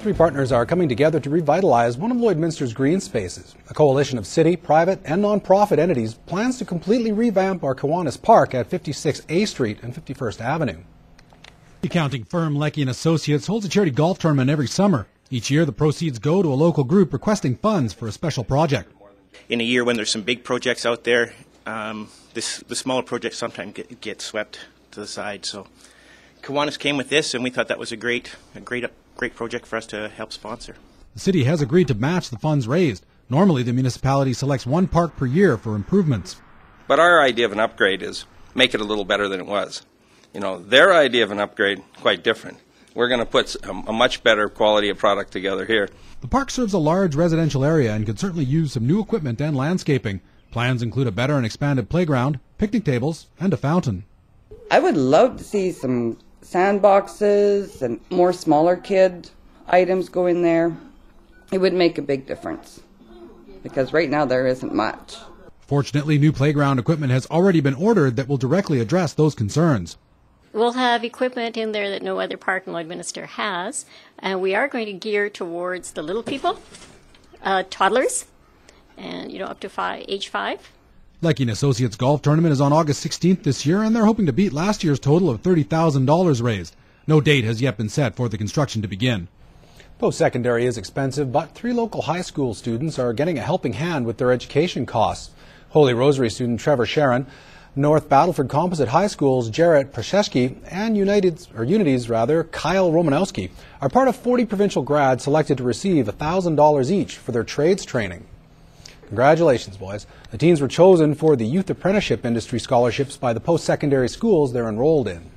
Three partners are coming together to revitalize one of Lloydminster's green spaces. A coalition of city, private, and non-profit entities plans to completely revamp our Kiwanis Park at 56A Street and 51st Avenue. Accounting firm Leckie & Associates holds a charity golf tournament every summer. Each year, the proceeds go to a local group requesting funds for a special project. In a year when there's some big projects out there, the smaller projects sometimes get swept to the side. So Kiwanis came with this, and we thought that was a great project for us to help sponsor. The city has agreed to match the funds raised. Normally, the municipality selects one park per year for improvements. But our idea of an upgrade is make it a little better than it was. You know, their idea of an upgrade, quite different. We're going to put a much better quality of product together here. The park serves a large residential area and could certainly use some new equipment and landscaping. Plans include a better and expanded playground, picnic tables, and a fountain. I would love to see some sandboxes and more smaller kid items go in there. It would make a big difference because right now there isn't much. Fortunately, new playground equipment has already been ordered that will directly address those concerns. We'll have equipment in there that no other park in Lloydminster has, and we are going to gear towards the little people, toddlers, and up to age 5. Leckie & Associates golf tournament is on August 16th this year, and they're hoping to beat last year's total of $30,000 raised. No date has yet been set for the construction to begin. Post-secondary is expensive, but 3 local high school students are getting a helping hand with their education costs. Holy Rosary student Trevor Sharon, North Battleford Composite High School's Jarrett Przeszki, and Unity's Kyle Romanowski are part of 40 provincial grads selected to receive $1,000 each for their trades training. Congratulations, boys. The teens were chosen for the Youth Apprenticeship Industry Scholarships by the post-secondary schools they're enrolled in.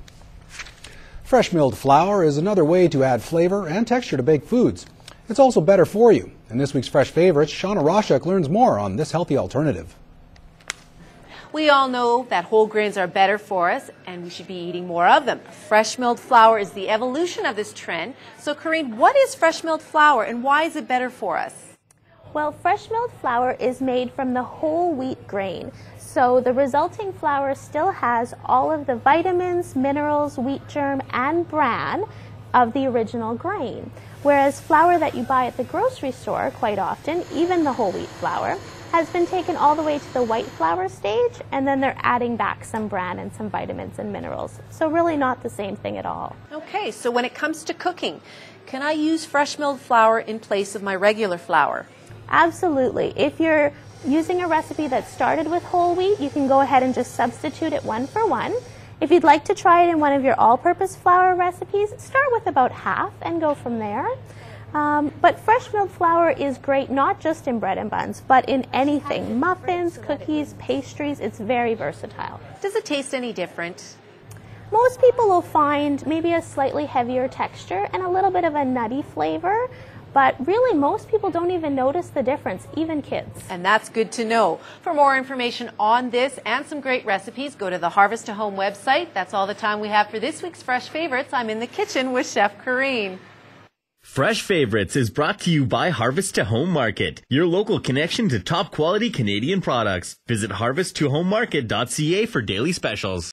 Fresh milled flour is another way to add flavor and texture to baked foods. It's also better for you. In this week's Fresh Favorites, Shauna Roshuk learns more on this healthy alternative. We all know that whole grains are better for us and we should be eating more of them. Fresh milled flour is the evolution of this trend. So Corinne, what is fresh milled flour and why is it better for us? Well, fresh milled flour is made from the whole wheat grain. So the resulting flour still has all of the vitamins, minerals, wheat germ, and bran of the original grain. Whereas flour that you buy at the grocery store, quite often, even the whole wheat flour, has been taken all the way to the white flour stage, and then they're adding back some bran and some vitamins and minerals. So really not the same thing at all. Okay, so when it comes to cooking, can I use fresh milled flour in place of my regular flour? Absolutely. If you're using a recipe that started with whole wheat, you can go ahead and just substitute it 1 for 1. If you'd like to try it in one of your all-purpose flour recipes, start with about half and go from there. But fresh milled flour is great not just in bread and buns, but in anything. Muffins, cookies, pastries, it's very versatile. Does it taste any different? Most people will find maybe a slightly heavier texture and a little bit of a nutty flavor, but really most people don't even notice the difference, even kids. And that's good to know. For more information on this and some great recipes, go to the Harvest to Home website. That's all the time we have for this week's Fresh Favorites. I'm in the kitchen with Chef Corinne. Fresh Favorites is brought to you by Harvest to Home Market, your local connection to top quality Canadian products. Visit harvesttohomemarket.ca for daily specials.